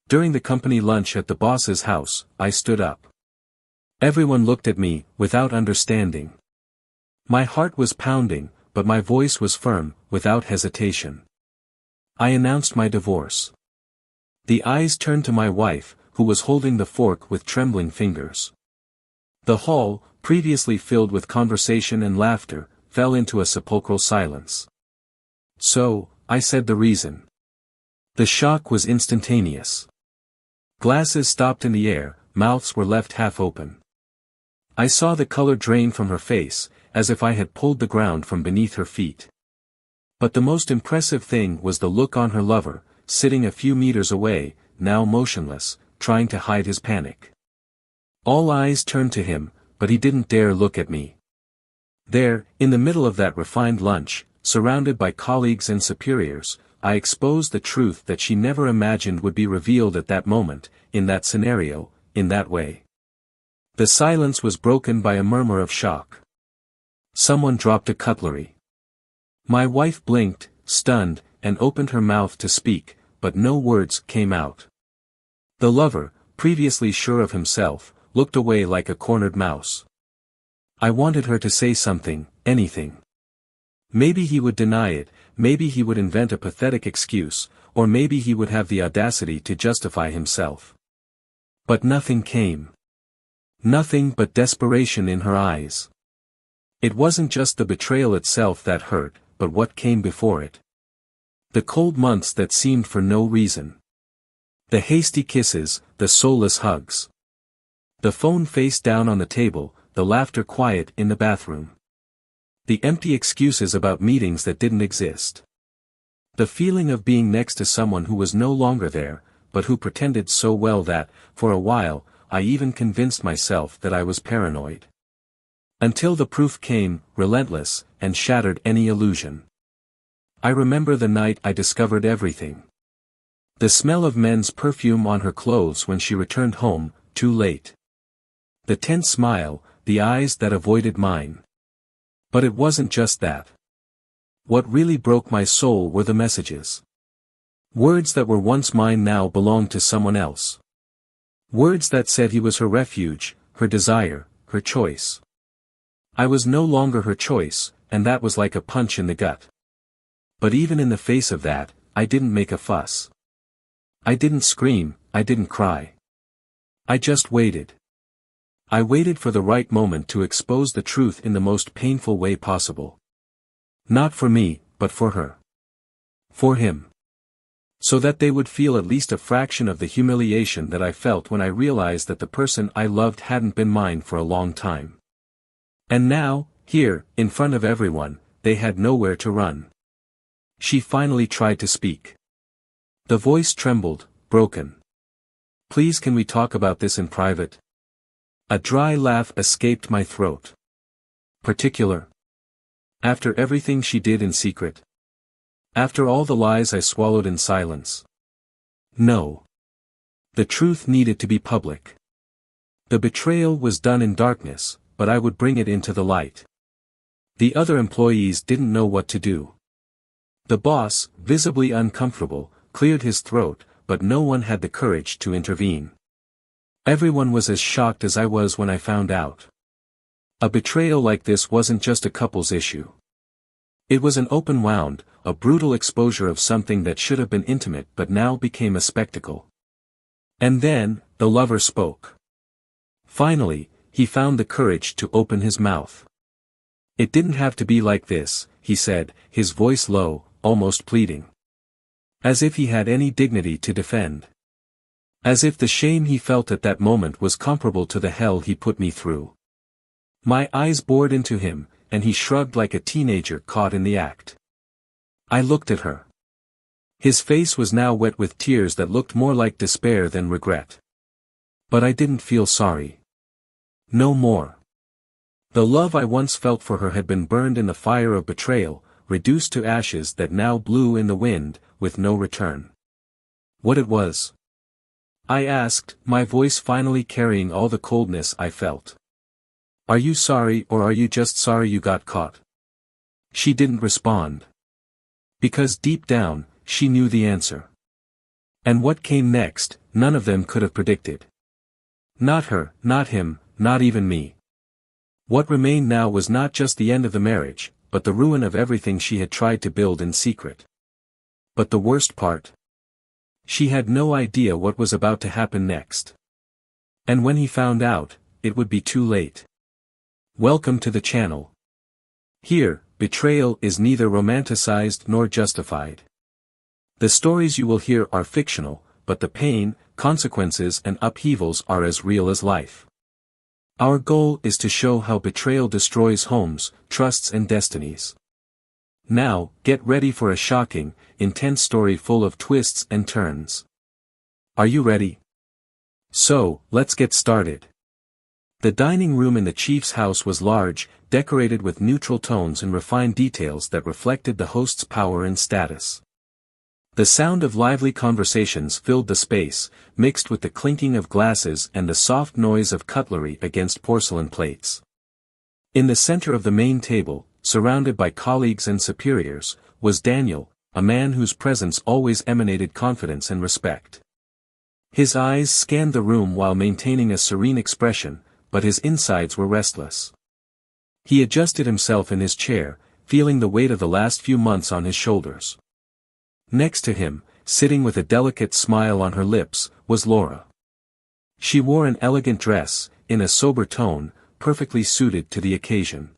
During the company lunch at the boss's house, I stood up. Everyone looked at me, without understanding. My heart was pounding, but my voice was firm, without hesitation. I announced my divorce. The eyes turned to my wife, who was holding the fork with trembling fingers. The hall, previously filled with conversation and laughter, fell into a sepulchral silence. So, I said the reason. The shock was instantaneous. Glasses stopped in the air, mouths were left half open. I saw the color drain from her face, as if I had pulled the ground from beneath her feet. But the most impressive thing was the look on her lover, sitting a few meters away, now motionless, trying to hide his panic. All eyes turned to him, but he didn't dare look at me. There, in the middle of that refined lunch, surrounded by colleagues and superiors, I exposed the truth that she never imagined would be revealed at that moment, in that scenario, in that way. The silence was broken by a murmur of shock. Someone dropped a cutlery. My wife blinked, stunned, and opened her mouth to speak, but no words came out. The lover, previously sure of himself, looked away like a cornered mouse. I wanted her to say something, anything. Maybe he would deny it, maybe he would invent a pathetic excuse, or maybe he would have the audacity to justify himself. But nothing came. Nothing but desperation in her eyes. It wasn't just the betrayal itself that hurt, but what came before it. The cold months that seemed for no reason. The hasty kisses, the soulless hugs. The phone face down on the table, the laughter quiet in the bathroom. The empty excuses about meetings that didn't exist. The feeling of being next to someone who was no longer there, but who pretended so well that, for a while, I even convinced myself that I was paranoid. Until the proof came, relentless, and shattered any illusion. I remember the night I discovered everything. The smell of men's perfume on her clothes when she returned home, too late. The tense smile, the eyes that avoided mine. But it wasn't just that. What really broke my soul were the messages. Words that were once mine now belonged to someone else. Words that said he was her refuge, her desire, her choice. I was no longer her choice, and that was like a punch in the gut. But even in the face of that, I didn't make a fuss. I didn't scream, I didn't cry. I just waited. I waited for the right moment to expose the truth in the most painful way possible. Not for me, but for her. For him. So that they would feel at least a fraction of the humiliation that I felt when I realized that the person I loved hadn't been mine for a long time. And now, here, in front of everyone, they had nowhere to run. She finally tried to speak. The voice trembled, broken. Please, can we talk about this in private? A dry laugh escaped my throat. Particular? After everything she did in secret? After all the lies I swallowed in silence? No. The truth needed to be public. The betrayal was done in darkness, but I would bring it into the light. The other employees didn't know what to do. The boss, visibly uncomfortable, cleared his throat, but no one had the courage to intervene. Everyone was as shocked as I was when I found out. A betrayal like this wasn't just a couple's issue. It was an open wound, a brutal exposure of something that should have been intimate but now became a spectacle. And then, the lover spoke. Finally, he found the courage to open his mouth. It didn't have to be like this, he said, his voice low, almost pleading. As if he had any dignity to defend. As if the shame he felt at that moment was comparable to the hell he put me through. My eyes bored into him, and he shrugged like a teenager caught in the act. I looked at her. His face was now wet with tears that looked more like despair than regret. But I didn't feel sorry. No more. The love I once felt for her had been burned in the fire of betrayal, reduced to ashes that now blew in the wind, with no return. What it was? I asked, my voice finally carrying all the coldness I felt. Are you sorry, or are you just sorry you got caught? She didn't respond. Because deep down, she knew the answer. And what came next, none of them could have predicted. Not her, not him, not even me. What remained now was not just the end of the marriage, but the ruin of everything she had tried to build in secret. But the worst part? She had no idea what was about to happen next. And when he found out, it would be too late. Welcome to the channel. Here, betrayal is neither romanticized nor justified. The stories you will hear are fictional, but the pain, consequences and upheavals are as real as life. Our goal is to show how betrayal destroys homes, trusts and destinies. Now, get ready for a shocking, intense story full of twists and turns. Are you ready? So, let's get started. The dining room in the chief's house was large, decorated with neutral tones and refined details that reflected the host's power and status. The sound of lively conversations filled the space, mixed with the clinking of glasses and the soft noise of cutlery against porcelain plates. In the center of the main table, surrounded by colleagues and superiors, was Daniel, a man whose presence always emanated confidence and respect. His eyes scanned the room while maintaining a serene expression, but his insides were restless. He adjusted himself in his chair, feeling the weight of the last few months on his shoulders. Next to him, sitting with a delicate smile on her lips, was Laura. She wore an elegant dress, in a sober tone, perfectly suited to the occasion.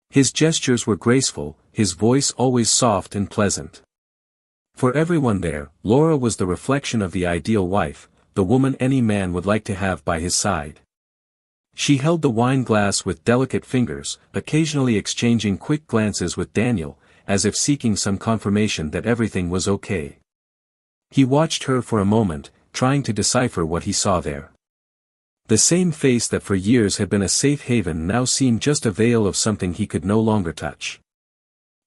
His gestures were graceful, his voice always soft and pleasant. For everyone there, Laura was the reflection of the ideal wife, the woman any man would like to have by his side. She held the wine glass with delicate fingers, occasionally exchanging quick glances with Daniel, as if seeking some confirmation that everything was okay. He watched her for a moment, trying to decipher what he saw there. The same face that for years had been a safe haven now seemed just a veil of something he could no longer touch.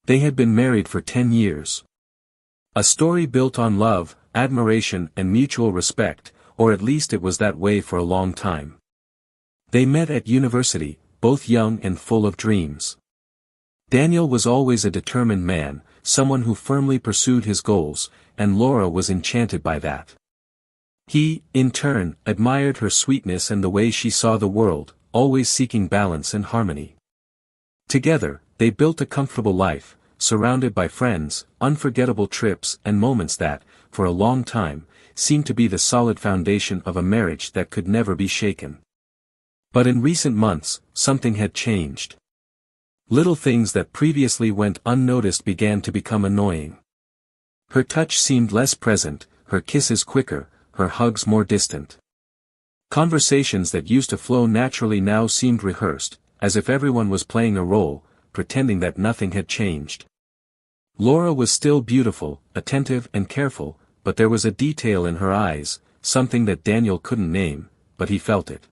They had been married for 10 years. A story built on love, admiration and mutual respect, or at least it was that way for a long time. They met at university, both young and full of dreams. Daniel was always a determined man, someone who firmly pursued his goals, and Laura was enchanted by that. He, in turn, admired her sweetness and the way she saw the world, always seeking balance and harmony. Together, they built a comfortable life, surrounded by friends, unforgettable trips and moments that, for a long time, seemed to be the solid foundation of a marriage that could never be shaken. But in recent months, something had changed. Little things that previously went unnoticed began to become annoying. Her touch seemed less present, her kisses quicker, her hugs more distant. Conversations that used to flow naturally now seemed rehearsed, as if everyone was playing a role, pretending that nothing had changed. Laura was still beautiful, attentive and careful, but there was a detail in her eyes, something that Daniel couldn't name, but he felt it.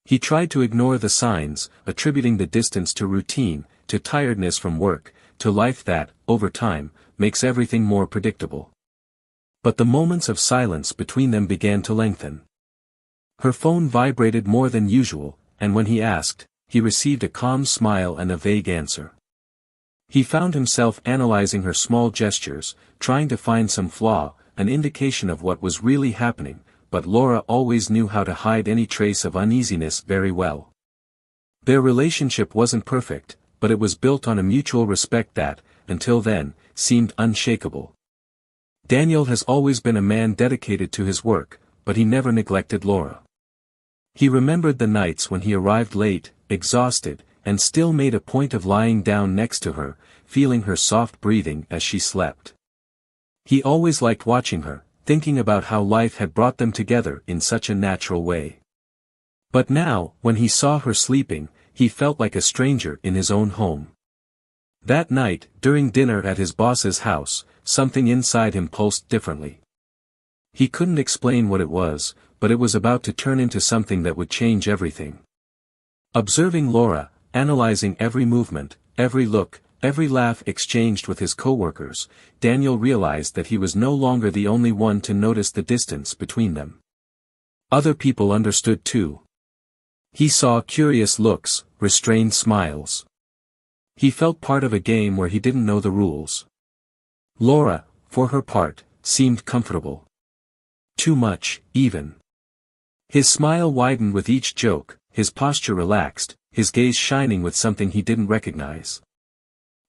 He tried to ignore the signs, attributing the distance to routine, to tiredness from work, to life that, over time, makes everything more predictable. But the moments of silence between them began to lengthen. Her phone vibrated more than usual, and when he asked, he received a calm smile and a vague answer. He found himself analyzing her small gestures, trying to find some flaw, an indication of what was really happening, but Laura always knew how to hide any trace of uneasiness very well. Their relationship wasn't perfect, but it was built on a mutual respect that, until then, seemed unshakable. Daniel has always been a man dedicated to his work, but he never neglected Laura. He remembered the nights when he arrived late, exhausted, and still made a point of lying down next to her, feeling her soft breathing as she slept. He always liked watching her, thinking about how life had brought them together in such a natural way. But now, when he saw her sleeping, he felt like a stranger in his own home. That night, during dinner at his boss's house, something inside him pulsed differently. He couldn't explain what it was, but it was about to turn into something that would change everything. Observing Laura, analyzing every movement, every look, every laugh exchanged with his coworkers, Daniel realized that he was no longer the only one to notice the distance between them. Other people understood too. He saw curious looks, restrained smiles. He felt part of a game where he didn't know the rules. Laura, for her part, seemed comfortable. Too much, even. His smile widened with each joke, his posture relaxed, his gaze shining with something he didn't recognize.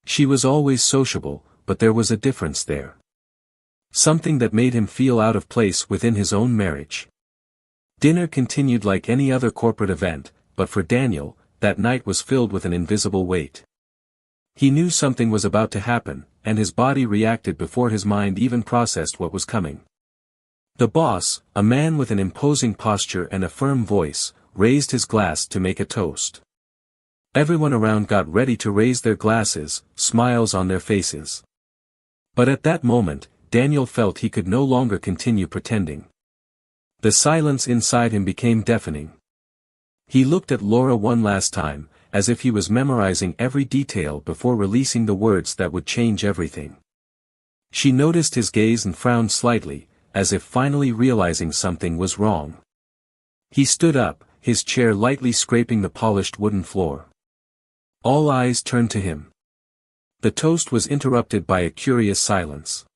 She was always sociable, but there was a difference there. Something that made him feel out of place within his own marriage. Dinner continued like any other corporate event, but for Daniel, that night was filled with an invisible weight. He knew something was about to happen, and his body reacted before his mind even processed what was coming. The boss, a man with an imposing posture and a firm voice, raised his glass to make a toast. Everyone around got ready to raise their glasses, smiles on their faces. But at that moment, Daniel felt he could no longer continue pretending. The silence inside him became deafening. He looked at Laura one last time, as if he was memorizing every detail before releasing the words that would change everything. She noticed his gaze and frowned slightly, as if finally realizing something was wrong. He stood up, his chair lightly scraping the polished wooden floor. All eyes turned to him. The toast was interrupted by a curious silence.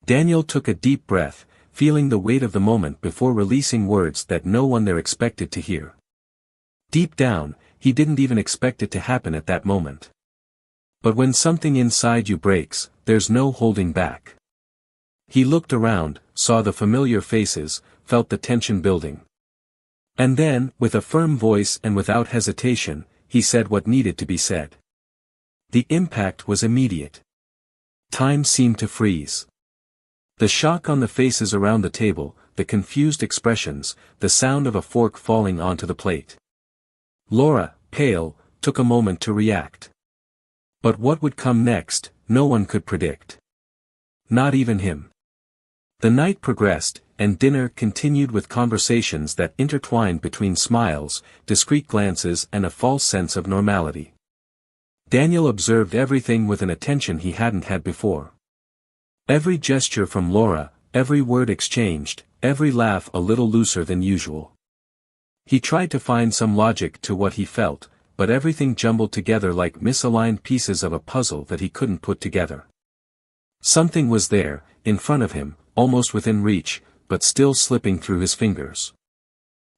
Daniel took a deep breath, feeling the weight of the moment before releasing words that no one there expected to hear. Deep down, he didn't even expect it to happen at that moment. But when something inside you breaks, there's no holding back. He looked around, saw the familiar faces, felt the tension building. And then, with a firm voice and without hesitation, he said what needed to be said. The impact was immediate. Time seemed to freeze. The shock on the faces around the table, the confused expressions, the sound of a fork falling onto the plate. Laura, pale, took a moment to react. But what would come next, no one could predict. Not even him. The night progressed, and dinner continued with conversations that intertwined between smiles, discreet glances and a false sense of normality. Daniel observed everything with an attention he hadn't had before. Every gesture from Laura, every word exchanged, every laugh a little looser than usual. He tried to find some logic to what he felt, but everything jumbled together like misaligned pieces of a puzzle that he couldn't put together. Something was there, in front of him, almost within reach, but still slipping through his fingers.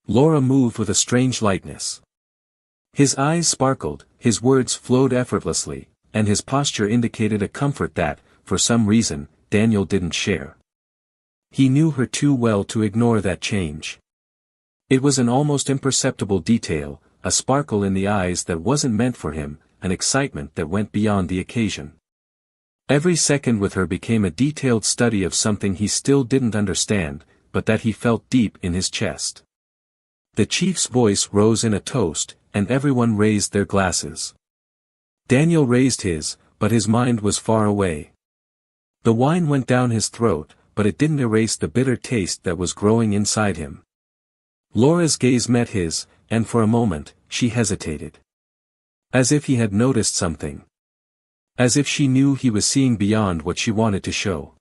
Laura moved with a strange lightness. His eyes sparkled, his words flowed effortlessly, and his posture indicated a comfort that, for some reason, Daniel didn't share. He knew her too well to ignore that change. It was an almost imperceptible detail, a sparkle in the eyes that wasn't meant for him, an excitement that went beyond the occasion. Every second with her became a detailed study of something he still didn't understand, but that he felt deep in his chest. The chief's voice rose in a toast, and everyone raised their glasses. Daniel raised his, but his mind was far away. The wine went down his throat, but it didn't erase the bitter taste that was growing inside him. Laura's gaze met his, and for a moment, she hesitated. As if he had noticed something. As if she knew he was seeing beyond what she wanted to show.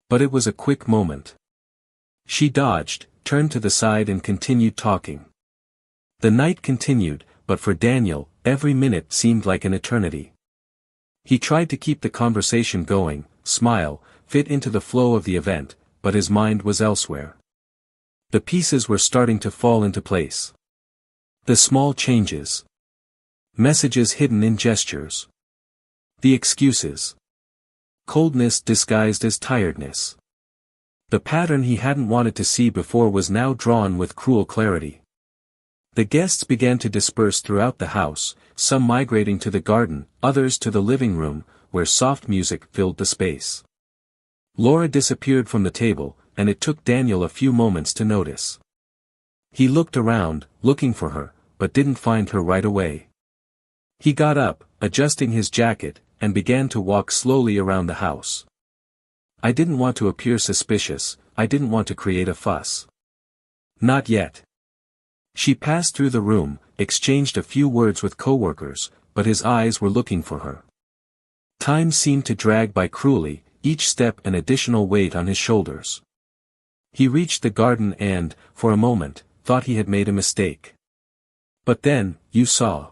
But it was a quick moment. She dodged, turned to the side and continued talking. The night continued, but for Daniel, every minute seemed like an eternity. He tried to keep the conversation going, smile, fit into the flow of the event, but his mind was elsewhere. The pieces were starting to fall into place. The small changes. Messages hidden in gestures. The excuses. Coldness disguised as tiredness. The pattern he hadn't wanted to see before was now drawn with cruel clarity. The guests began to disperse throughout the house, some migrating to the garden, others to the living room, where soft music filled the space. Laura disappeared from the table, and it took Daniel a few moments to notice. He looked around, looking for her, but didn't find her right away. He got up, adjusting his jacket, and began to walk slowly around the house. I didn't want to appear suspicious, I didn't want to create a fuss. Not yet. She passed through the room, exchanged a few words with coworkers, but his eyes were looking for her. Time seemed to drag by cruelly, each step an additional weight on his shoulders. He reached the garden and, for a moment, thought he had made a mistake. But then, you saw.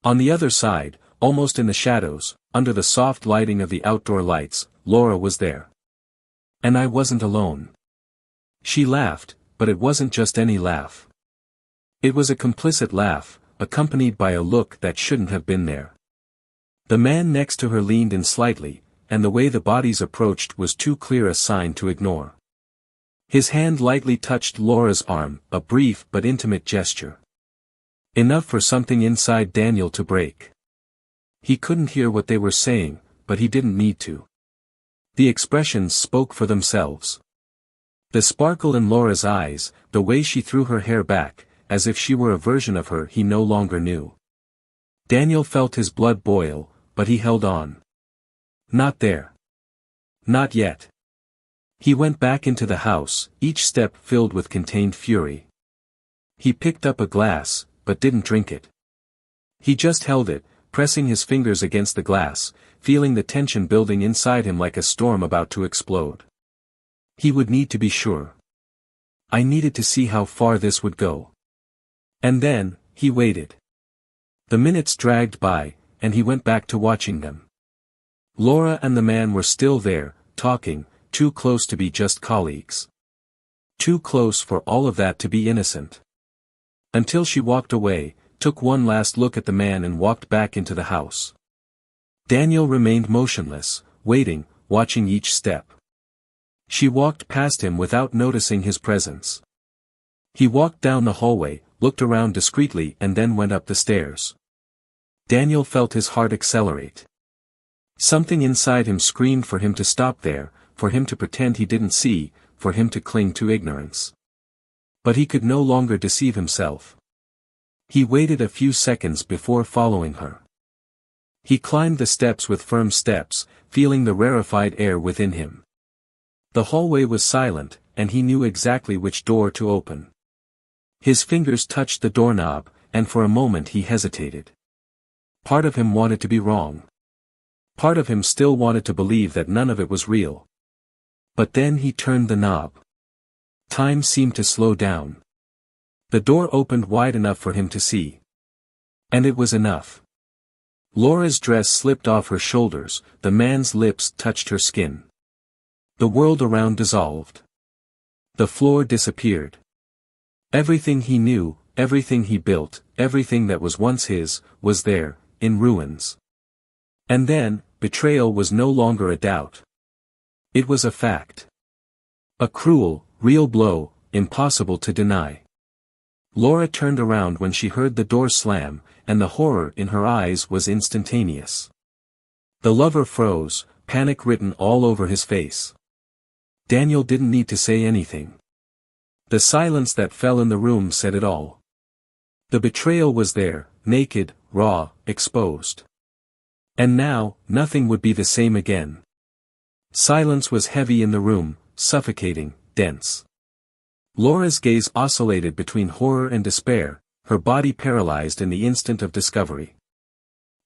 On the other side, almost in the shadows, under the soft lighting of the outdoor lights, Laura was there. And I wasn't alone. She laughed, but it wasn't just any laugh. It was a complicit laugh, accompanied by a look that shouldn't have been there. The man next to her leaned in slightly, and the way the bodies approached was too clear a sign to ignore. His hand lightly touched Laura's arm, a brief but intimate gesture. Enough for something inside Daniel to break. He couldn't hear what they were saying, but he didn't need to. The expressions spoke for themselves. The sparkle in Laura's eyes, the way she threw her hair back, as if she were a version of her he no longer knew. Daniel felt his blood boil, but he held on. Not there. Not yet. He went back into the house, each step filled with contained fury. He picked up a glass, but didn't drink it. He just held it, pressing his fingers against the glass, feeling the tension building inside him like a storm about to explode. He would need to be sure. I needed to see how far this would go. And then, he waited. The minutes dragged by, and he went back to watching them. Laura and the man were still there, talking, too close to be just colleagues. Too close for all of that to be innocent. Until she walked away, took one last look at the man and walked back into the house. Daniel remained motionless, waiting, watching each step. She walked past him without noticing his presence. He walked down the hallway, looked around discreetly and then went up the stairs. Daniel felt his heart accelerate. Something inside him screamed for him to stop there, for him to pretend he didn't see, for him to cling to ignorance. But he could no longer deceive himself. He waited a few seconds before following her. He climbed the steps with firm steps, feeling the rarefied air within him. The hallway was silent, and he knew exactly which door to open. His fingers touched the doorknob, and for a moment he hesitated. Part of him wanted to be wrong. Part of him still wanted to believe that none of it was real. But then he turned the knob. Time seemed to slow down. The door opened wide enough for him to see. And it was enough. Laura's dress slipped off her shoulders, the man's lips touched her skin. The world around dissolved. The floor disappeared. Everything he knew, everything he built, everything that was once his, was there, in ruins. And then, betrayal was no longer a doubt. It was a fact. A cruel, real blow, impossible to deny. Laura turned around when she heard the door slam, and the horror in her eyes was instantaneous. The lover froze, panic written all over his face. Daniel didn't need to say anything. The silence that fell in the room said it all. The betrayal was there, naked, raw, exposed. And now, nothing would be the same again. Silence was heavy in the room, suffocating, dense. Laura's gaze oscillated between horror and despair, her body paralyzed in the instant of discovery.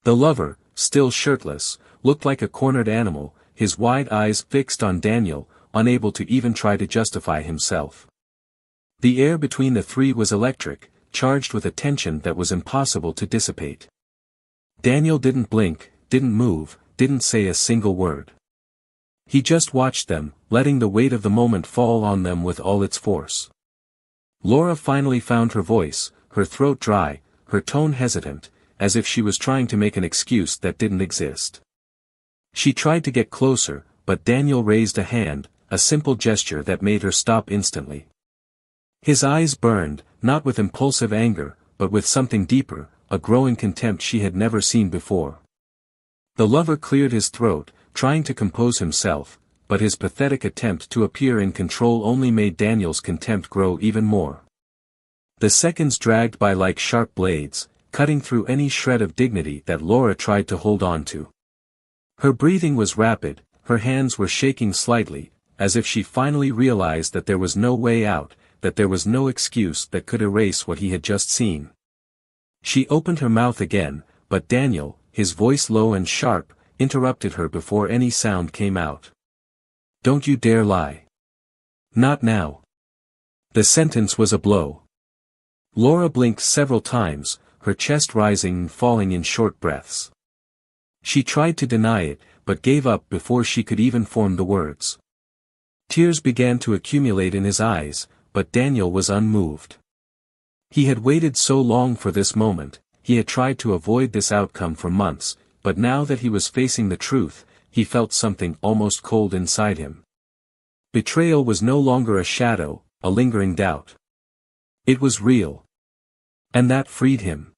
The lover, still shirtless, looked like a cornered animal, his wide eyes fixed on Daniel, unable to even try to justify himself. The air between the three was electric, charged with a tension that was impossible to dissipate. Daniel didn't blink, didn't move, didn't say a single word. He just watched them, letting the weight of the moment fall on them with all its force. Laura finally found her voice, her throat dry, her tone hesitant, as if she was trying to make an excuse that didn't exist. She tried to get closer, but Daniel raised a hand, a simple gesture that made her stop instantly. His eyes burned, not with impulsive anger, but with something deeper, a growing contempt she had never seen before. The lover cleared his throat, trying to compose himself, but his pathetic attempt to appear in control only made Daniel's contempt grow even more. The seconds dragged by like sharp blades, cutting through any shred of dignity that Laura tried to hold on to. Her breathing was rapid, her hands were shaking slightly, as if she finally realized that there was no way out, that there was no excuse that could erase what he had just seen. She opened her mouth again, but Daniel, his voice low and sharp, interrupted her before any sound came out. "Don't you dare lie. Not now." The sentence was a blow. Laura blinked several times, her chest rising and falling in short breaths. She tried to deny it, but gave up before she could even form the words. Tears began to accumulate in his eyes, but Daniel was unmoved. He had waited so long for this moment, he had tried to avoid this outcome for months, but now that he was facing the truth, he felt something almost cold inside him. Betrayal was no longer a shadow, a lingering doubt. It was real. And that freed him.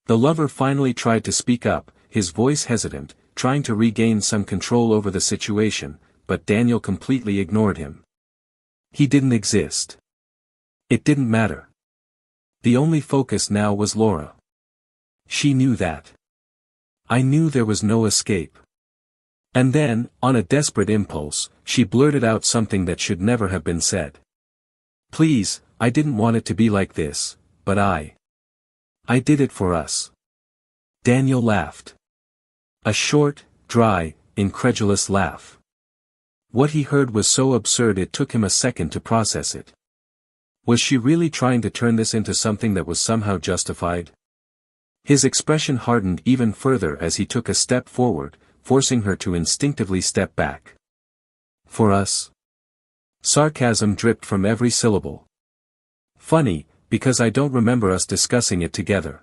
The lover finally tried to speak up, his voice hesitant, trying to regain some control over the situation, but Daniel completely ignored him. He didn't exist. It didn't matter. The only focus now was Laura. She knew that. I knew there was no escape. And then, on a desperate impulse, she blurted out something that should never have been said. Please, I didn't want it to be like this, but I did it for us. Daniel laughed. A short, dry, incredulous laugh. What he heard was so absurd it took him a second to process it. Was she really trying to turn this into something that was somehow justified? His expression hardened even further as he took a step forward, forcing her to instinctively step back. For us? Sarcasm dripped from every syllable. Funny, because I don't remember us discussing it together.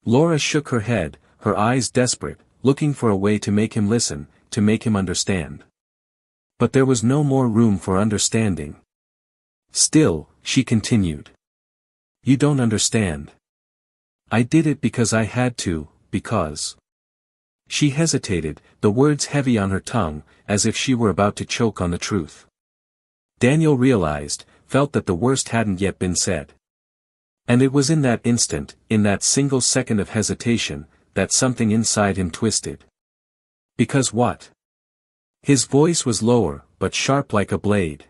Laura shook her head, her eyes desperate, looking for a way to make him listen, to make him understand. But there was no more room for understanding. Still, she continued. You don't understand. I did it because I had to, because. She hesitated, the words heavy on her tongue, as if she were about to choke on the truth. Daniel realized, felt that the worst hadn't yet been said. And it was in that instant, in that single second of hesitation, that something inside him twisted. Because what? His voice was lower, but sharp like a blade.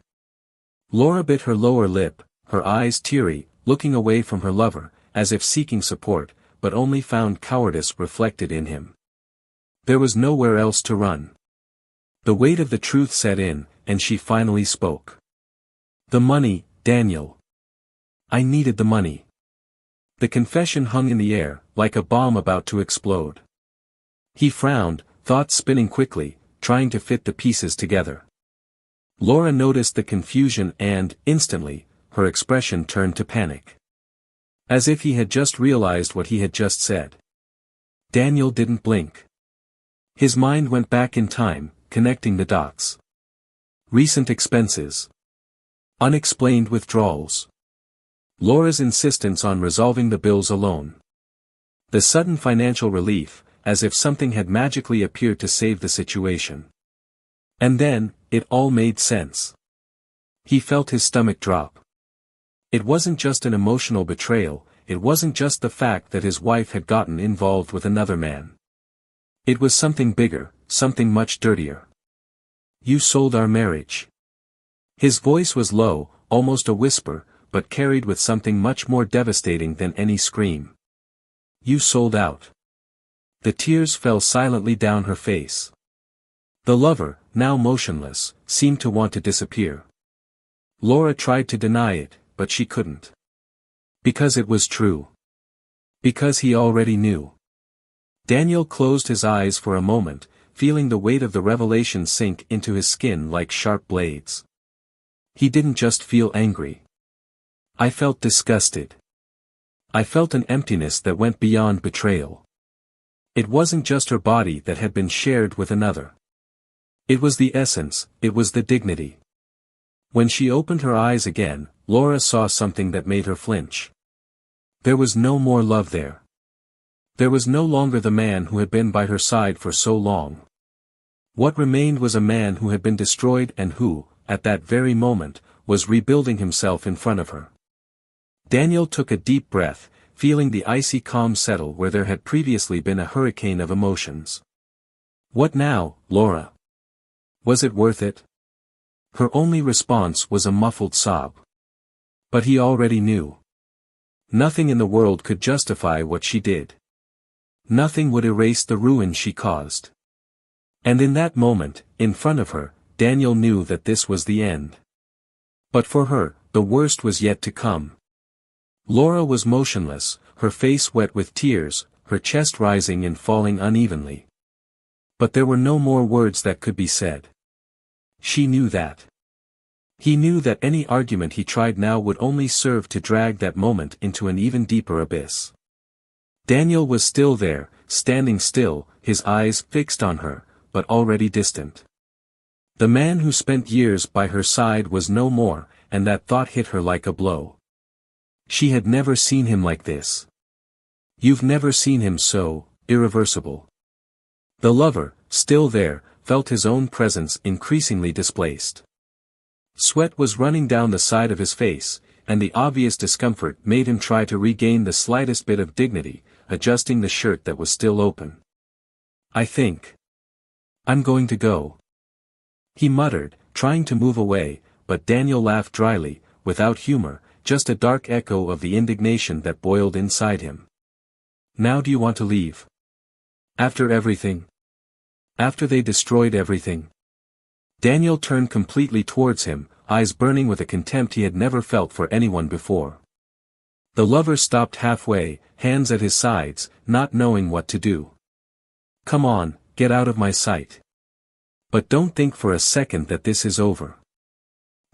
Laura bit her lower lip, her eyes teary, looking away from her lover, as if seeking support, but only found cowardice reflected in him. There was nowhere else to run. The weight of the truth set in, and she finally spoke. The money, Daniel. I needed the money. The confession hung in the air, like a bomb about to explode. He frowned, thoughts spinning quickly, trying to fit the pieces together. Laura noticed the confusion and, instantly, her expression turned to panic. As if he had just realized what he had just said. Daniel didn't blink. His mind went back in time, connecting the dots. Recent expenses. Unexplained withdrawals. Laura's insistence on resolving the bills alone. The sudden financial relief, as if something had magically appeared to save the situation. And then, it all made sense. He felt his stomach drop. It wasn't just an emotional betrayal, it wasn't just the fact that his wife had gotten involved with another man. It was something bigger, something much dirtier. You sold our marriage. His voice was low, almost a whisper, but carried with something much more devastating than any scream. You sold out. The tears fell silently down her face. The lover, now motionless, seemed to want to disappear. Laura tried to deny it, but she couldn't. Because it was true. Because he already knew. Daniel closed his eyes for a moment, feeling the weight of the revelation sink into his skin like sharp blades. He didn't just feel angry. I felt disgusted. I felt an emptiness that went beyond betrayal. It wasn't just her body that had been shared with another. It was the essence, it was the dignity. When she opened her eyes again, Laura saw something that made her flinch. There was no more love there. There was no longer the man who had been by her side for so long. What remained was a man who had been destroyed and who, at that very moment, was rebuilding himself in front of her. Daniel took a deep breath, feeling the icy calm settle where there had previously been a hurricane of emotions. What now, Laura? Was it worth it? Her only response was a muffled sob. But he already knew. Nothing in the world could justify what she did. Nothing would erase the ruin she caused. And in that moment, in front of her, Daniel knew that this was the end. But for her, the worst was yet to come. Laura was motionless, her face wet with tears, her chest rising and falling unevenly. But there were no more words that could be said. She knew that. He knew that any argument he tried now would only serve to drag that moment into an even deeper abyss. Daniel was still there, standing still, his eyes fixed on her, but already distant. The man who spent years by her side was no more, and that thought hit her like a blow. She had never seen him like this. You've never seen him so irreversible. The lover, still there, felt his own presence increasingly displaced. Sweat was running down the side of his face, and the obvious discomfort made him try to regain the slightest bit of dignity, adjusting the shirt that was still open. I think I'm going to go, he muttered, trying to move away, but Daniel laughed dryly, without humor, just a dark echo of the indignation that boiled inside him. Now do you want to leave? After everything? After they destroyed everything? Daniel turned completely towards him, eyes burning with a contempt he had never felt for anyone before. The lover stopped halfway, hands at his sides, not knowing what to do. Come on, get out of my sight. But don't think for a second that this is over.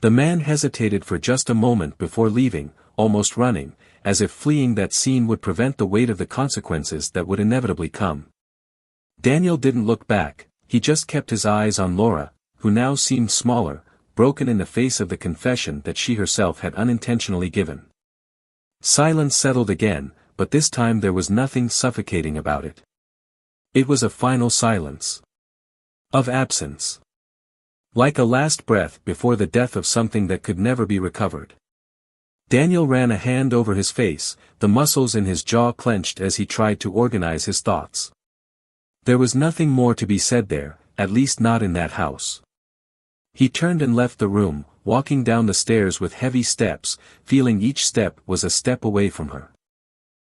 The man hesitated for just a moment before leaving, almost running, as if fleeing that scene would prevent the weight of the consequences that would inevitably come. Daniel didn't look back, he just kept his eyes on Laura, who now seemed smaller, broken in the face of the confession that she herself had unintentionally given. Silence settled again, but this time there was nothing suffocating about it. It was a final silence. Of absence. Like a last breath before the death of something that could never be recovered. Daniel ran a hand over his face, the muscles in his jaw clenched as he tried to organize his thoughts. There was nothing more to be said there, at least not in that house. He turned and left the room, walking down the stairs with heavy steps, feeling each step was a step away from her.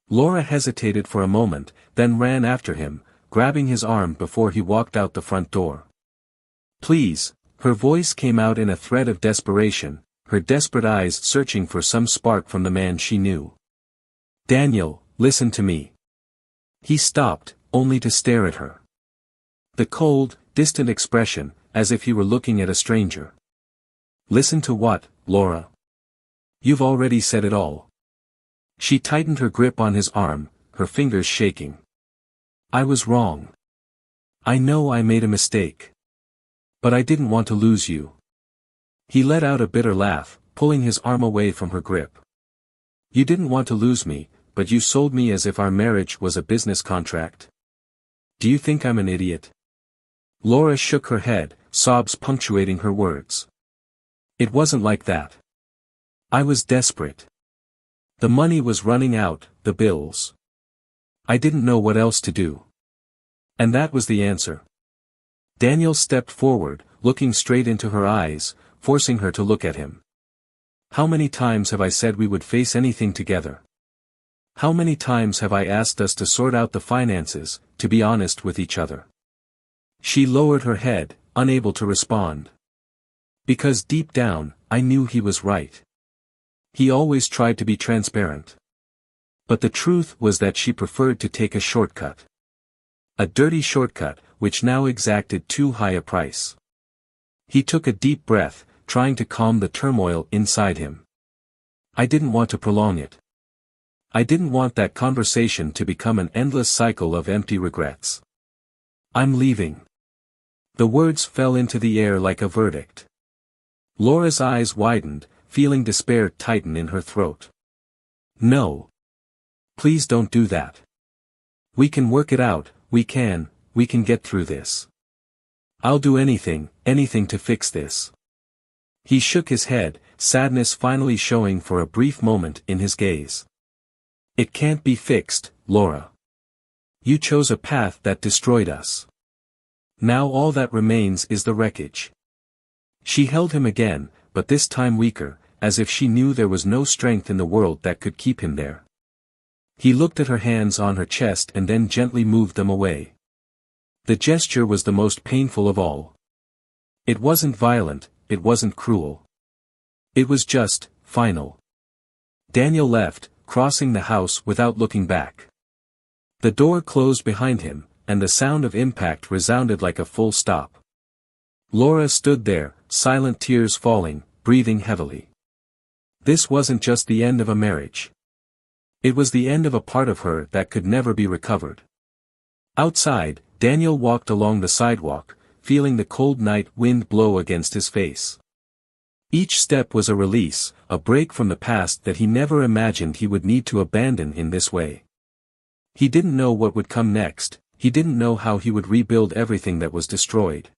Laura hesitated for a moment, then ran after him, grabbing his arm before he walked out the front door. Please, her voice came out in a threat of desperation, her desperate eyes searching for some spark from the man she knew. Daniel, listen to me. He stopped, only to stare at her. The cold, distant expression, as if he were looking at a stranger. Listen to what, Laura? You've already said it all. She tightened her grip on his arm, her fingers shaking. I was wrong. I know I made a mistake. But I didn't want to lose you. He let out a bitter laugh, pulling his arm away from her grip. You didn't want to lose me, but you sold me as if our marriage was a business contract. Do you think I'm an idiot? Laura shook her head, sobs punctuating her words. It wasn't like that. I was desperate. The money was running out, the bills. I didn't know what else to do. And that was the answer. Daniel stepped forward, looking straight into her eyes, forcing her to look at him. How many times have I said we would face anything together? How many times have I asked us to sort out the finances, to be honest with each other? She lowered her head, unable to respond. Because deep down, I knew he was right. He always tried to be transparent. But the truth was that she preferred to take a shortcut. A dirty shortcut, which now exacted too high a price. He took a deep breath, trying to calm the turmoil inside him. I didn't want to prolong it. I didn't want that conversation to become an endless cycle of empty regrets. I'm leaving. The words fell into the air like a verdict. Laura's eyes widened, feeling despair tighten in her throat. No. Please don't do that. We can work it out, we can get through this. I'll do anything to fix this. He shook his head, sadness finally showing for a brief moment in his gaze. It can't be fixed, Laura. You chose a path that destroyed us. Now all that remains is the wreckage. She held him again, but this time weaker, as if she knew there was no strength in the world that could keep him there. He looked at her hands on her chest and then gently moved them away. The gesture was the most painful of all. It wasn't violent, it wasn't cruel. It was just, final. Daniel left, crossing the house without looking back. The door closed behind him, and the sound of impact resounded like a full stop. Laura stood there, silent, tears falling, breathing heavily. This wasn't just the end of a marriage. It was the end of a part of her that could never be recovered. Outside, Daniel walked along the sidewalk, feeling the cold night wind blow against his face. Each step was a release, a break from the past that he never imagined he would need to abandon in this way. He didn't know what would come next, he didn't know how he would rebuild everything that was destroyed.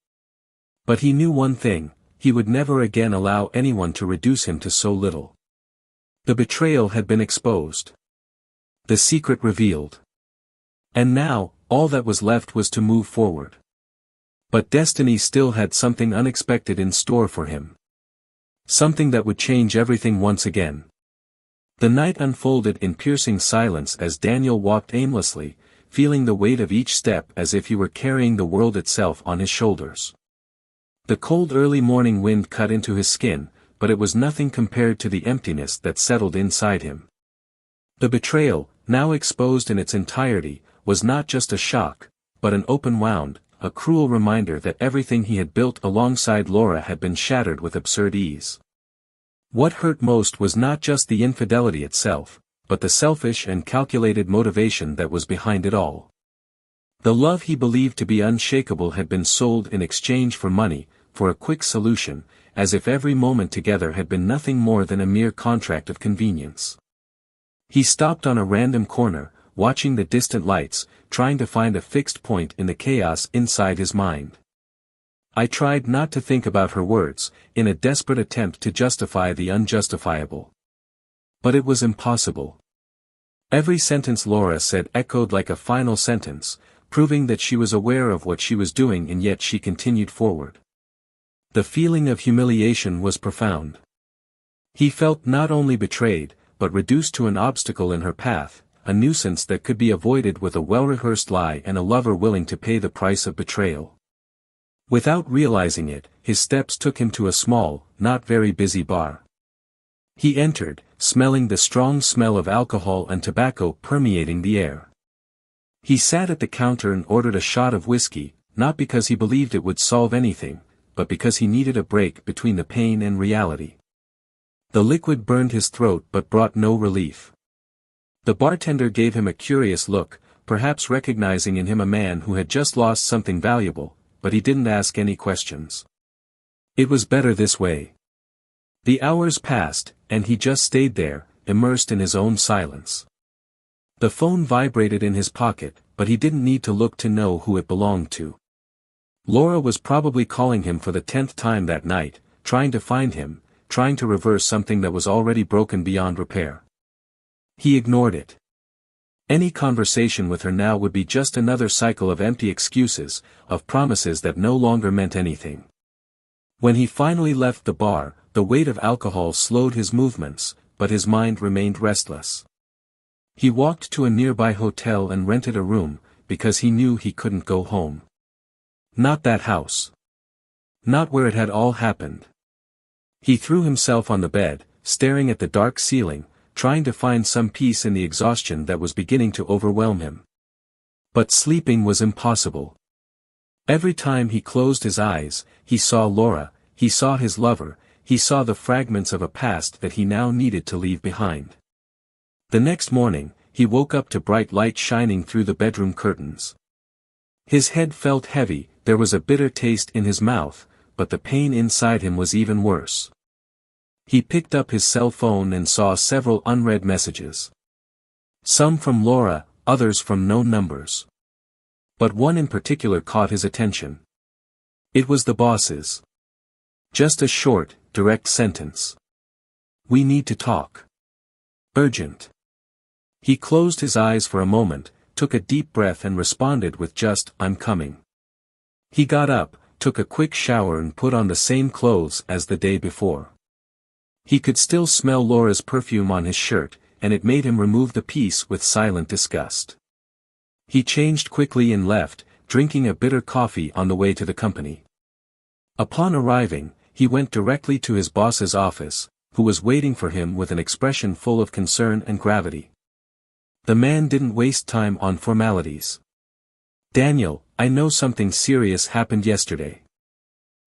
But he knew one thing, he would never again allow anyone to reduce him to so little. The betrayal had been exposed. The secret revealed. And now, all that was left was to move forward. But destiny still had something unexpected in store for him. Something that would change everything once again. The night unfolded in piercing silence as Daniel walked aimlessly, feeling the weight of each step as if he were carrying the world itself on his shoulders. The cold early morning wind cut into his skin, but it was nothing compared to the emptiness that settled inside him. The betrayal, now exposed in its entirety, was not just a shock, but an open wound, a cruel reminder that everything he had built alongside Laura had been shattered with absurd ease. What hurt most was not just the infidelity itself, but the selfish and calculated motivation that was behind it all. The love he believed to be unshakable had been sold in exchange for money, for a quick solution, as if every moment together had been nothing more than a mere contract of convenience. He stopped on a random corner, watching the distant lights, trying to find a fixed point in the chaos inside his mind. I tried not to think about her words, in a desperate attempt to justify the unjustifiable. But it was impossible. Every sentence Laura said echoed like a final sentence, proving that she was aware of what she was doing and yet she continued forward. The feeling of humiliation was profound. He felt not only betrayed, but reduced to an obstacle in her path, a nuisance that could be avoided with a well-rehearsed lie and a lover willing to pay the price of betrayal. Without realizing it, his steps took him to a small, not very busy bar. He entered, smelling the strong smell of alcohol and tobacco permeating the air. He sat at the counter and ordered a shot of whiskey, not because he believed it would solve anything, but because he needed a break between the pain and reality. The liquid burned his throat but brought no relief. The bartender gave him a curious look, perhaps recognizing in him a man who had just lost something valuable, but he didn't ask any questions. It was better this way. The hours passed, and he just stayed there, immersed in his own silence. The phone vibrated in his pocket, but he didn't need to look to know who it belonged to. Laura was probably calling him for the 10th time that night, trying to find him, trying to reverse something that was already broken beyond repair. He ignored it. Any conversation with her now would be just another cycle of empty excuses, of promises that no longer meant anything. When he finally left the bar, the weight of alcohol slowed his movements, but his mind remained restless. He walked to a nearby hotel and rented a room, because he knew he couldn't go home. Not that house. Not where it had all happened. He threw himself on the bed, staring at the dark ceiling, trying to find some peace in the exhaustion that was beginning to overwhelm him. But sleeping was impossible. Every time he closed his eyes, he saw Laura, he saw his lover, he saw the fragments of a past that he now needed to leave behind. The next morning, he woke up to bright light shining through the bedroom curtains. His head felt heavy, there was a bitter taste in his mouth, but the pain inside him was even worse. He picked up his cell phone and saw several unread messages. Some from Laura, others from known numbers. But one in particular caught his attention. It was the boss's. Just a short, direct sentence. "We need to talk. Urgent." He closed his eyes for a moment, took a deep breath and responded with just, "I'm coming." He got up, took a quick shower and put on the same clothes as the day before. He could still smell Laura's perfume on his shirt, and it made him remove the piece with silent disgust. He changed quickly and left, drinking a bitter coffee on the way to the company. Upon arriving, he went directly to his boss's office, who was waiting for him with an expression full of concern and gravity. The man didn't waste time on formalities. "Daniel, I know something serious happened yesterday."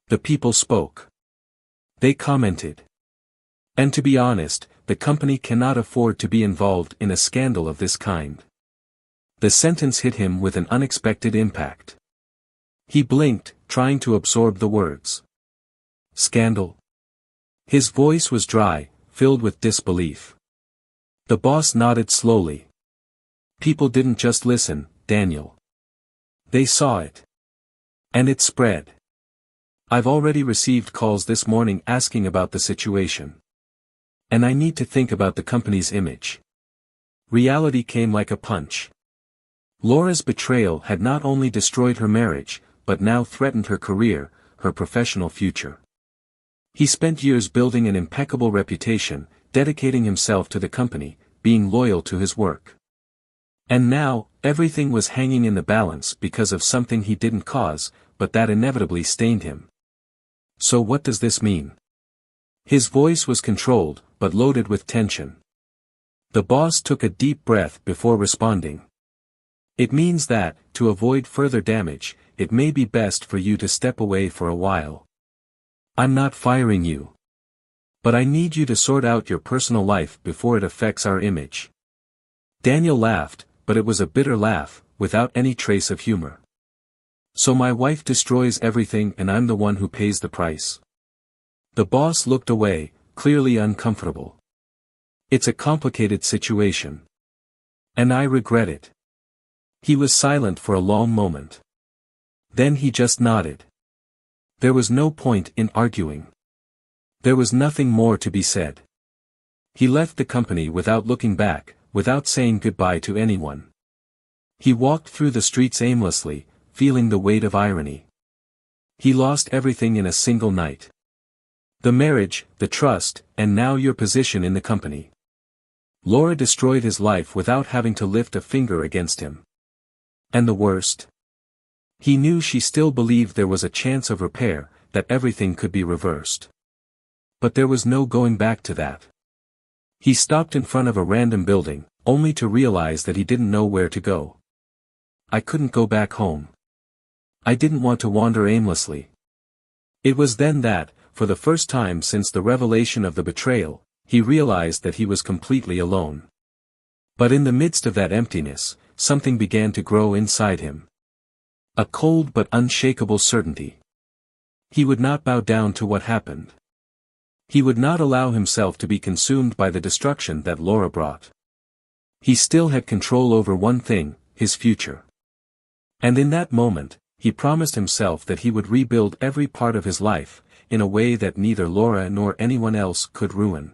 The people spoke. They commented. And to be honest, the company cannot afford to be involved in a scandal of this kind. The sentence hit him with an unexpected impact. He blinked, trying to absorb the words. Scandal? His voice was dry, filled with disbelief. The boss nodded slowly. People didn't just listen, Daniel. They saw it. And it spread. I've already received calls this morning asking about the situation. And I need to think about the company's image. Reality came like a punch. Laura's betrayal had not only destroyed her marriage, but now threatened her career, her professional future. He spent years building an impeccable reputation, dedicating himself to the company, being loyal to his work. And now, everything was hanging in the balance because of something he didn't cause, but that inevitably stained him. So what does this mean? His voice was controlled, but loaded with tension. The boss took a deep breath before responding. It means that, to avoid further damage, it may be best for you to step away for a while. I'm not firing you. But I need you to sort out your personal life before it affects our image. Daniel laughed, but it was a bitter laugh, without any trace of humor. So my wife destroys everything and I'm the one who pays the price. The boss looked away, clearly uncomfortable. It's a complicated situation. And I regret it. He was silent for a long moment. Then he just nodded. There was no point in arguing. There was nothing more to be said. He left the company without looking back, without saying goodbye to anyone. He walked through the streets aimlessly, feeling the weight of irony. He lost everything in a single night. The marriage, the trust, and now your position in the company. Laura destroyed his life without having to lift a finger against him. And the worst? He knew she still believed there was a chance of repair, that everything could be reversed. But there was no going back to that. He stopped in front of a random building, only to realize that he didn't know where to go. I couldn't go back home. I didn't want to wander aimlessly. It was then that, for the first time since the revelation of the betrayal, he realized that he was completely alone. But in the midst of that emptiness, something began to grow inside him. A cold but unshakable certainty. He would not bow down to what happened. He would not allow himself to be consumed by the destruction that Laura brought. He still had control over one thing, his future. And in that moment, he promised himself that he would rebuild every part of his life, in a way that neither Laura nor anyone else could ruin.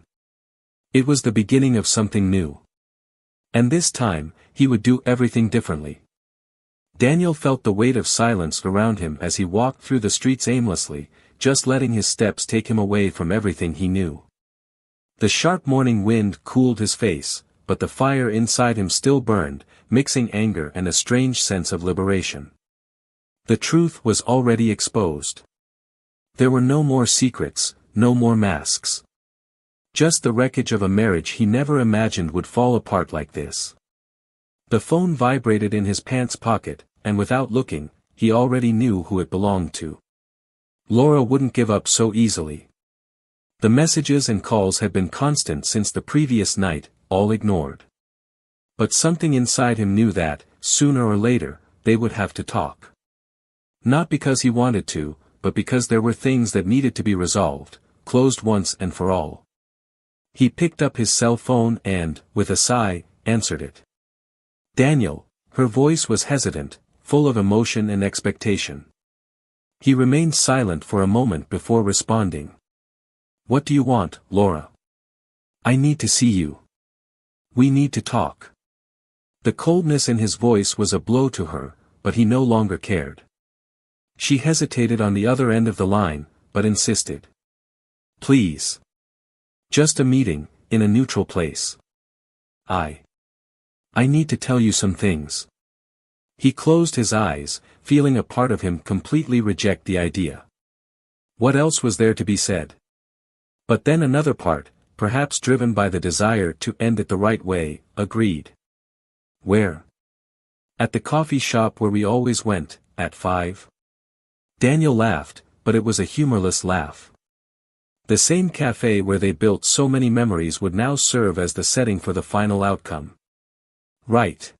It was the beginning of something new. And this time, he would do everything differently. Daniel felt the weight of silence around him as he walked through the streets aimlessly, just letting his steps take him away from everything he knew. The sharp morning wind cooled his face, but the fire inside him still burned, mixing anger and a strange sense of liberation. The truth was already exposed. There were no more secrets, no more masks. Just the wreckage of a marriage he never imagined would fall apart like this. The phone vibrated in his pants pocket, and without looking, he already knew who it belonged to. Laura wouldn't give up so easily. The messages and calls had been constant since the previous night, all ignored. But something inside him knew that, sooner or later, they would have to talk. Not because he wanted to, but because there were things that needed to be resolved, closed once and for all. He picked up his cell phone and, with a sigh, answered it. Daniel, her voice was hesitant, full of emotion and expectation. He remained silent for a moment before responding. What do you want, Laura? I need to see you. We need to talk. The coldness in his voice was a blow to her, but he no longer cared. She hesitated on the other end of the line, but insisted. Please. Just a meeting, in a neutral place. I need to tell you some things. He closed his eyes, feeling a part of him completely reject the idea. What else was there to be said? But then another part, perhaps driven by the desire to end it the right way, agreed. Where? At the coffee shop where we always went, at 5. Daniel laughed, but it was a humorless laugh. The same cafe where they built so many memories would now serve as the setting for the final outcome. Right.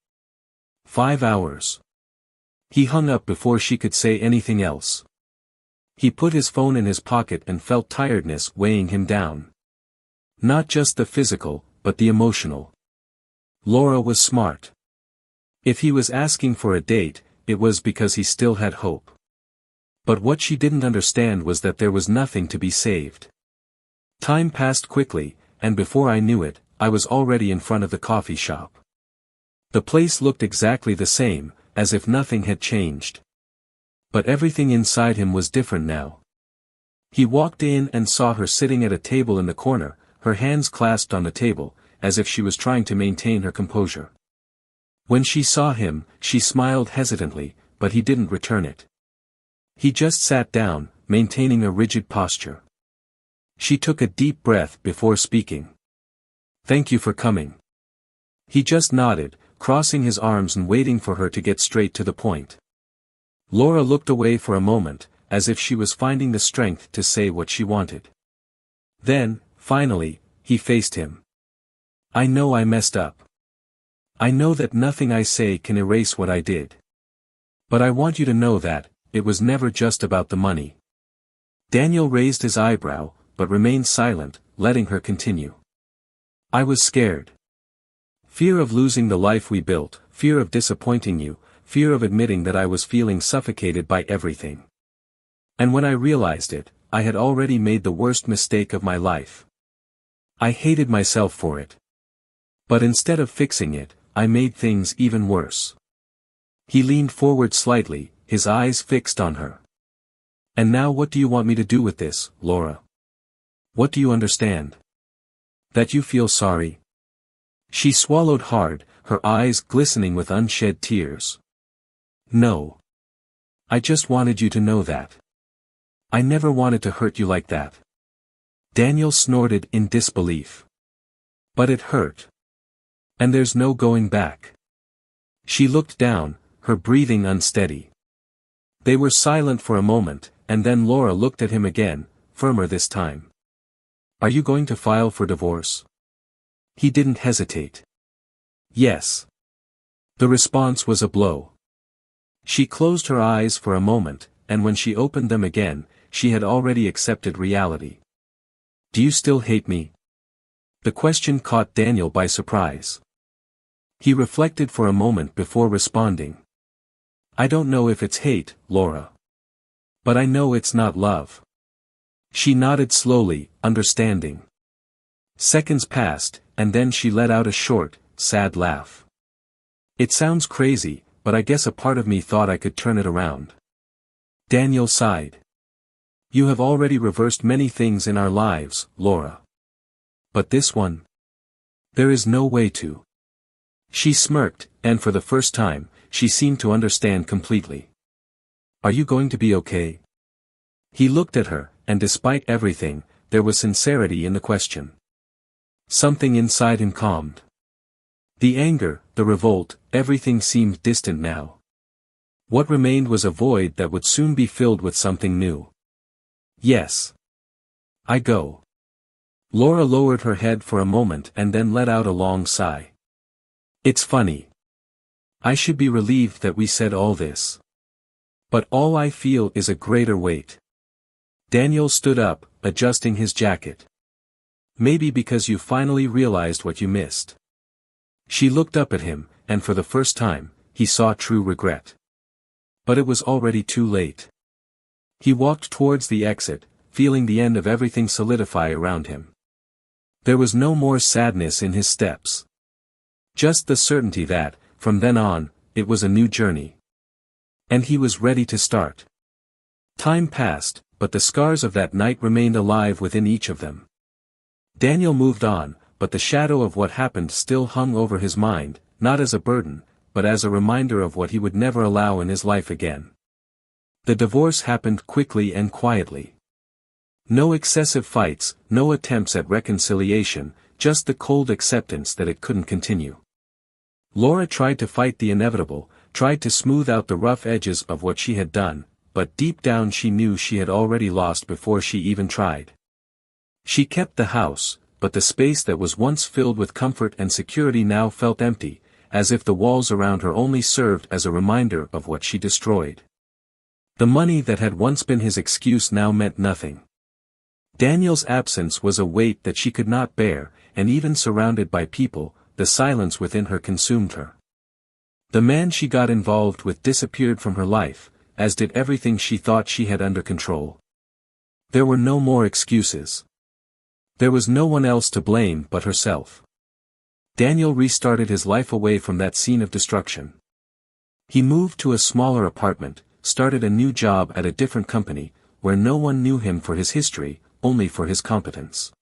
5 hours. He hung up before she could say anything else. He put his phone in his pocket and felt tiredness weighing him down. Not just the physical, but the emotional. Laura was smart. If he was asking for a date, it was because he still had hope. But what she didn't understand was that there was nothing to be saved. Time passed quickly, and before I knew it, I was already in front of the coffee shop. The place looked exactly the same, as if nothing had changed. But everything inside him was different now. He walked in and saw her sitting at a table in the corner, her hands clasped on the table, as if she was trying to maintain her composure. When she saw him, she smiled hesitantly, but he didn't return it. He just sat down, maintaining a rigid posture. She took a deep breath before speaking. "Thank you for coming." He just nodded, crossing his arms and waiting for her to get straight to the point. Laura looked away for a moment, as if she was finding the strength to say what she wanted. Then, finally, he faced him. "I know I messed up. I know that nothing I say can erase what I did. But I want you to know that, it was never just about the money." Daniel raised his eyebrow, but remained silent, letting her continue. "I was scared. Fear of losing the life we built, fear of disappointing you, fear of admitting that I was feeling suffocated by everything. And when I realized it, I had already made the worst mistake of my life. I hated myself for it. But instead of fixing it, I made things even worse." He leaned forward slightly, his eyes fixed on her. "And now what do you want me to do with this, Laura? What do you understand? That you feel sorry?" She swallowed hard, her eyes glistening with unshed tears. "No. I just wanted you to know that. I never wanted to hurt you like that." Daniel snorted in disbelief. "But it hurt. And there's no going back." She looked down, her breathing unsteady. They were silent for a moment, and then Laura looked at him again, firmer this time. "Are you going to file for divorce?" He didn't hesitate. "Yes." The response was a blow. She closed her eyes for a moment, and when she opened them again, she had already accepted reality. "Do you still hate me?" The question caught Daniel by surprise. He reflected for a moment before responding. "I don't know if it's hate, Laura. But I know it's not love." She nodded slowly, understanding. Seconds passed, and then she let out a short, sad laugh. "It sounds crazy, but I guess a part of me thought I could turn it around." Daniel sighed. "You have already reversed many things in our lives, Laura. But this one? There is no way to." She smirked, and for the first time, she seemed to understand completely. "Are you going to be okay?" He looked at her, and despite everything, there was sincerity in the question. Something inside him calmed. The anger, the revolt, everything seemed distant now. What remained was a void that would soon be filled with something new. "Yes. I go." Laura lowered her head for a moment and then let out a long sigh. "It's funny. I should be relieved that we said all this. But all I feel is a greater weight." Daniel stood up, adjusting his jacket. "Maybe because you finally realized what you missed." She looked up at him, and for the first time, he saw true regret. But it was already too late. He walked towards the exit, feeling the end of everything solidify around him. There was no more sadness in his steps. Just the certainty that, from then on, it was a new journey. And he was ready to start. Time passed, but the scars of that night remained alive within each of them. Daniel moved on, but the shadow of what happened still hung over his mind, not as a burden, but as a reminder of what he would never allow in his life again. The divorce happened quickly and quietly. No excessive fights, no attempts at reconciliation, just the cold acceptance that it couldn't continue. Laura tried to fight the inevitable, tried to smooth out the rough edges of what she had done, but deep down she knew she had already lost before she even tried. She kept the house, but the space that was once filled with comfort and security now felt empty, as if the walls around her only served as a reminder of what she destroyed. The money that had once been his excuse now meant nothing. Daniel's absence was a weight that she could not bear, and even surrounded by people, the silence within her consumed her. The man she got involved with disappeared from her life, as did everything she thought she had under control. There were no more excuses. There was no one else to blame but herself. Daniel restarted his life away from that scene of destruction. He moved to a smaller apartment, started a new job at a different company, where no one knew him for his history, only for his competence.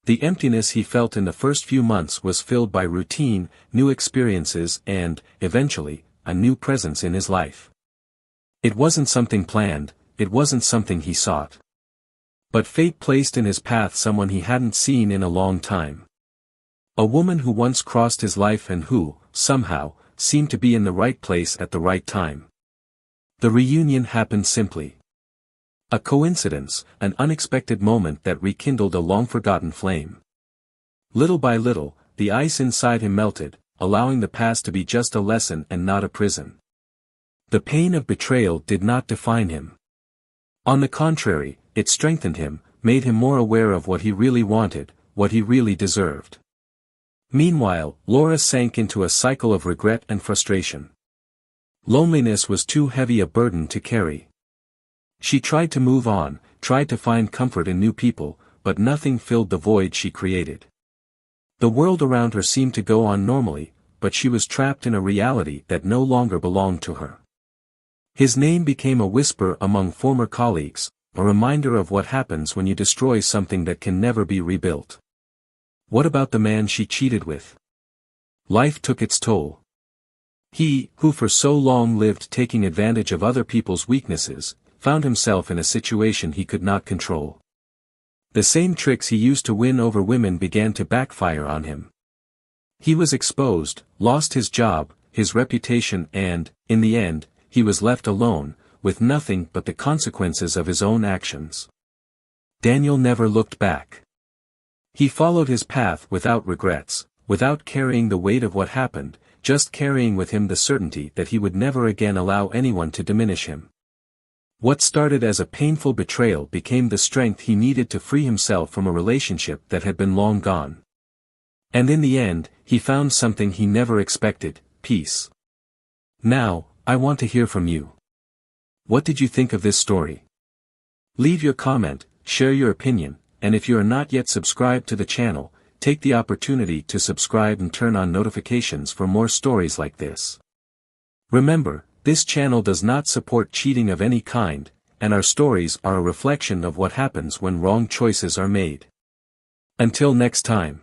The emptiness he felt in the first few months was filled by routine, new experiences and, eventually, a new presence in his life. It wasn't something planned, it wasn't something he sought. But fate placed in his path someone he hadn't seen in a long time. A woman who once crossed his life and who, somehow, seemed to be in the right place at the right time. The reunion happened simply. A coincidence, an unexpected moment that rekindled a long-forgotten flame. Little by little, the ice inside him melted, allowing the past to be just a lesson and not a prison. The pain of betrayal did not define him. On the contrary, it strengthened him, made him more aware of what he really wanted, what he really deserved. Meanwhile, Laura sank into a cycle of regret and frustration. Loneliness was too heavy a burden to carry. She tried to move on, tried to find comfort in new people, but nothing filled the void she created. The world around her seemed to go on normally, but she was trapped in a reality that no longer belonged to her. His name became a whisper among former colleagues, a reminder of what happens when you destroy something that can never be rebuilt. What about the man she cheated with? Life took its toll. He, who for so long lived taking advantage of other people's weaknesses, found himself in a situation he could not control. The same tricks he used to win over women began to backfire on him. He was exposed, lost his job, his reputation and, in the end, he was left alone, with nothing but the consequences of his own actions. Daniel never looked back. He followed his path without regrets, without carrying the weight of what happened, just carrying with him the certainty that he would never again allow anyone to diminish him. What started as a painful betrayal became the strength he needed to free himself from a relationship that had been long gone. And in the end, he found something he never expected, peace. Now, I want to hear from you. What did you think of this story? Leave your comment, share your opinion, and if you are not yet subscribed to the channel, take the opportunity to subscribe and turn on notifications for more stories like this. Remember, this channel does not support cheating of any kind, and our stories are a reflection of what happens when wrong choices are made. Until next time.